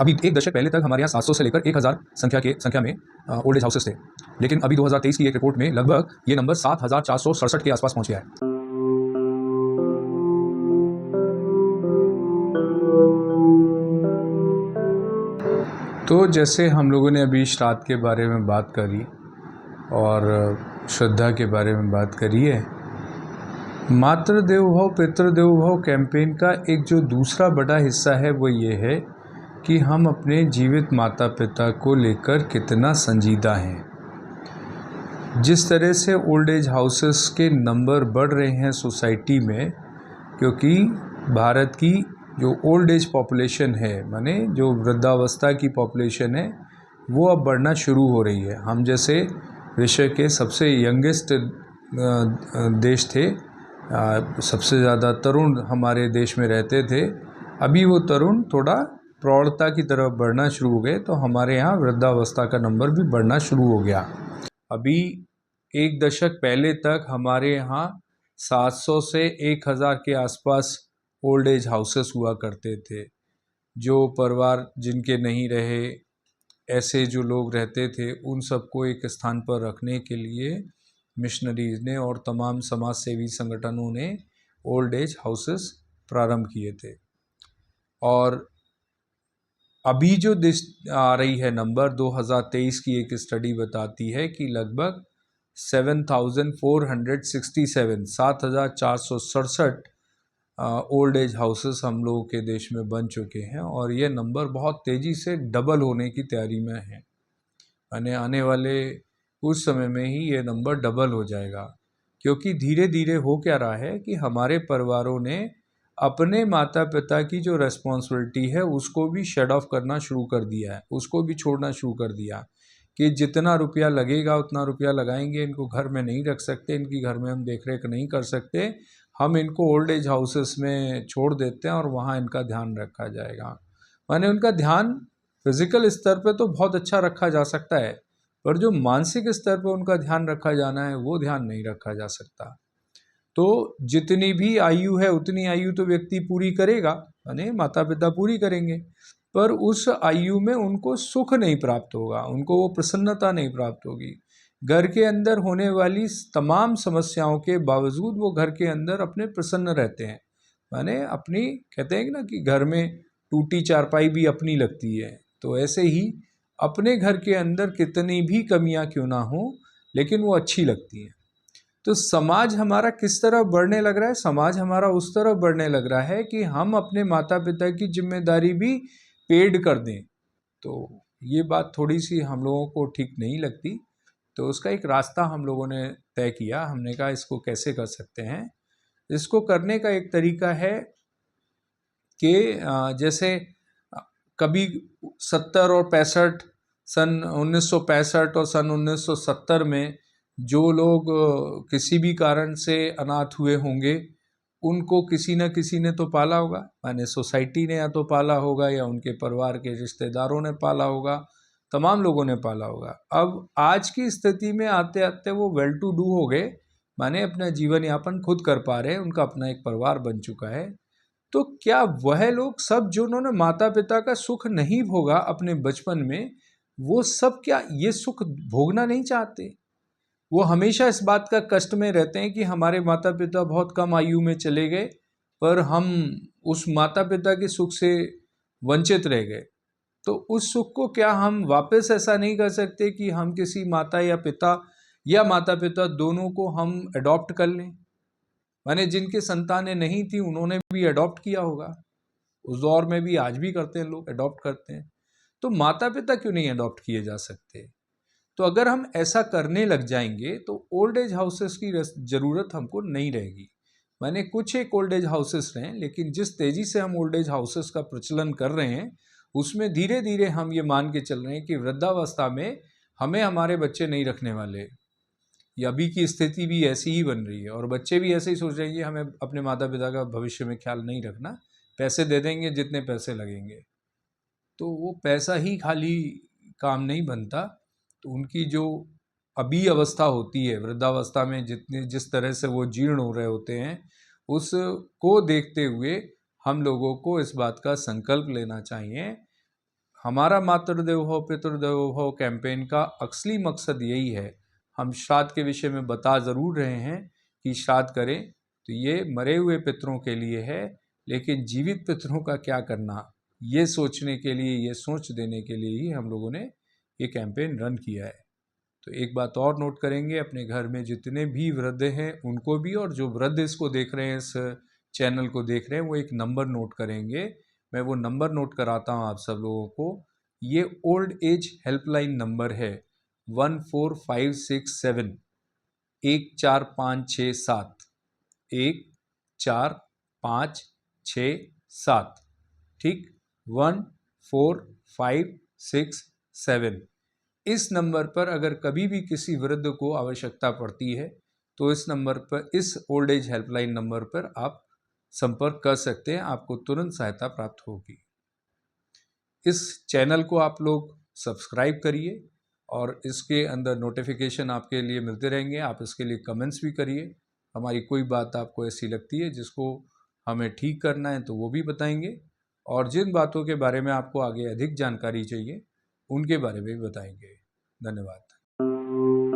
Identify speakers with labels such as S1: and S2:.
S1: अभी एक दशक पहले तक हमारे यहाँ 700 से लेकर 1000 संख्या में ओल्ड एज हाउसेस थे, लेकिन अभी 2023 की एक रिपोर्ट में लगभग ये नंबर 7467 के आसपास पहुँच गया है।
S2: तो जैसे हम लोगों ने अभी श्राद्ध के बारे में बात करी और श्रद्धा के बारे में बात करी है, मातृ देवो भव पितृ देवो भव कैंपेन का एक जो दूसरा बड़ा हिस्सा है वो ये है कि हम अपने जीवित माता पिता को लेकर कितना संजीदा हैं। जिस तरह से ओल्ड एज हाउसेस के नंबर बढ़ रहे हैं सोसाइटी में, क्योंकि भारत की जो ओल्ड एज पॉपुलेशन है, माने जो वृद्धावस्था की पॉपुलेशन है, वो अब बढ़ना शुरू हो रही है। हम जैसे विश्व के सबसे यंगेस्ट देश थे, सबसे ज़्यादा तरुण हमारे देश में रहते थे। अभी वो तरुण थोड़ा प्रौढ़ता की तरफ बढ़ना शुरू हो गए, तो हमारे यहाँ वृद्धावस्था का नंबर भी बढ़ना शुरू हो गया। अभी एक दशक पहले तक हमारे यहाँ 700 से 1000 के आसपास ओल्ड एज हाउसेस हुआ करते थे। जो परिवार जिनके नहीं रहे, ऐसे जो लोग रहते थे, उन सबको एक स्थान पर रखने के लिए मिशनरीज ने और तमाम समाज सेवी संगठनों ने ओल्ड एज हाउसेस प्रारंभ किए थे। और अभी जो आ रही है नंबर 2023 की एक स्टडी बताती है कि लगभग 7467 ओल्ड एज हाउसेस हम लोगों के देश में बन चुके हैं, और ये नंबर बहुत तेज़ी से डबल होने की तैयारी में है। यानी आने वाले कुछ समय में ही ये नंबर डबल हो जाएगा, क्योंकि धीरे धीरे हो क्या रहा है कि हमारे परिवारों ने अपने माता पिता की जो रेस्पॉन्सिबिलिटी है उसको भी शट ऑफ करना शुरू कर दिया है, उसको भी छोड़ना शुरू कर दिया कि जितना रुपया लगेगा उतना रुपया लगाएंगे, इनको घर में नहीं रख सकते, इनकी घर में हम देख रेख नहीं कर सकते, हम इनको ओल्ड एज हाउसेस में छोड़ देते हैं और वहाँ इनका ध्यान रखा जाएगा। माने उनका ध्यान फिजिकल स्तर पे तो बहुत अच्छा रखा जा सकता है, पर जो मानसिक स्तर पे उनका ध्यान रखा जाना है वो ध्यान नहीं रखा जा सकता। तो जितनी भी आयु है उतनी आयु तो व्यक्ति पूरी करेगा, यानी माता पिता पूरी करेंगे, पर उस आयु में उनको सुख नहीं प्राप्त होगा, उनको वो प्रसन्नता नहीं प्राप्त होगी। घर के अंदर होने वाली तमाम समस्याओं के बावजूद वो घर के अंदर अपने प्रसन्न रहते हैं। माने अपनी, कहते हैं ना कि घर में टूटी चारपाई भी अपनी लगती है, तो ऐसे ही अपने घर के अंदर कितनी भी कमियां क्यों ना हो, लेकिन वो अच्छी लगती हैं। तो समाज हमारा किस तरह बढ़ने लग रहा है? समाज हमारा उस तरह बढ़ने लग रहा है कि हम अपने माता पिता की जिम्मेदारी भी पेड कर दें। तो ये बात थोड़ी सी हम लोगों को ठीक नहीं लगती, तो उसका एक रास्ता हम लोगों ने तय किया। हमने कहा इसको कैसे कर सकते हैं। इसको करने का एक तरीका है कि जैसे कभी 70 और 65 सन 1965 और सन 1970 में जो लोग किसी भी कारण से अनाथ हुए होंगे, उनको किसी न किसी ने तो पाला होगा, माने सोसाइटी ने या तो पाला होगा या उनके परिवार के रिश्तेदारों ने पाला होगा, तमाम लोगों ने पाला होगा। अब आज की स्थिति में आते आते वो वेल टू डू हो गए, माने अपना जीवन यापन खुद कर पा रहे हैं, उनका अपना एक परिवार बन चुका है। तो क्या वह लोग सब जो उन्होंने माता पिता का सुख नहीं भोगा अपने बचपन में, वो सब क्या ये सुख भोगना नहीं चाहते? वो हमेशा इस बात का कष्ट में रहते हैं कि हमारे माता पिता बहुत कम आयु में चले गए, पर हम उस माता पिता के सुख से वंचित रह गए। तो उस सुख को क्या हम वापस ऐसा नहीं कर सकते कि हम किसी माता या पिता या माता पिता दोनों को हम अडॉप्ट कर लें? माने जिनके संतानें नहीं थी उन्होंने भी अडॉप्ट किया होगा, उस दौर में भी, आज भी करते हैं लोग, अडॉप्ट करते हैं। तो माता पिता क्यों नहीं अडॉप्ट किए जा सकते? तो अगर हम ऐसा करने लग जाएंगे तो ओल्ड एज हाउसेस की ज़रूरत हमको नहीं रहेगी। मैंने कुछ एक ओल्ड एज हाउसेस रहें, लेकिन जिस तेज़ी से हम ओल्ड एज हाउसेस का प्रचलन कर रहे हैं, उसमें धीरे धीरे हम ये मान के चल रहे हैं कि वृद्धावस्था में हमें हमारे बच्चे नहीं रखने वाले। ये अभी की स्थिति भी ऐसी ही बन रही है, और बच्चे भी ऐसे ही सोच रहे हैं कि हमें अपने माता पिता का भविष्य में ख्याल नहीं रखना, पैसे दे देंगे जितने पैसे लगेंगे। तो वो पैसा ही खाली काम नहीं बनता। तो उनकी जो अभी अवस्था होती है वृद्धावस्था में, जिस तरह से वो जीर्ण हो रहे होते हैं, उसको देखते हुए हम लोगों को इस बात का संकल्प लेना चाहिए हमारा मातृदेवो भव पितृदेवो भव कैंपेन का असली मकसद यही है। हम श्राद्ध के विषय में बता ज़रूर रहे हैं कि श्राद्ध करें तो ये मरे हुए पितरों के लिए है, लेकिन जीवित पितरों का क्या करना, ये सोचने के लिए, ये सोच देने के लिए ही हम लोगों ने ये कैंपेन रन किया है। तो एक बात और नोट करेंगे, अपने घर में जितने भी वृद्ध हैं उनको भी, और जो वृद्ध इसको देख रहे हैं, इस चैनल को देख रहे हैं, वो एक नंबर नोट करेंगे। मैं वो नंबर नोट कराता हूँ आप सब लोगों को। ये ओल्ड एज हेल्पलाइन नंबर है 14567 14567 14567, ठीक, 14567। इस नंबर पर अगर कभी भी किसी वृद्ध को आवश्यकता पड़ती है तो इस नंबर पर, इस ओल्ड एज हेल्पलाइन नंबर पर आप संपर्क कर सकते हैं, आपको तुरंत सहायता प्राप्त होगी। इस चैनल को आप लोग सब्सक्राइब करिए और इसके अंदर नोटिफिकेशन आपके लिए मिलते रहेंगे। आप इसके लिए कमेंट्स भी करिए। हमारी कोई बात आपको ऐसी लगती है जिसको हमें ठीक करना है तो वो भी बताएंगे, और जिन बातों के बारे में आपको आगे अधिक जानकारी चाहिए उनके बारे में भी बताएंगे। धन्यवाद।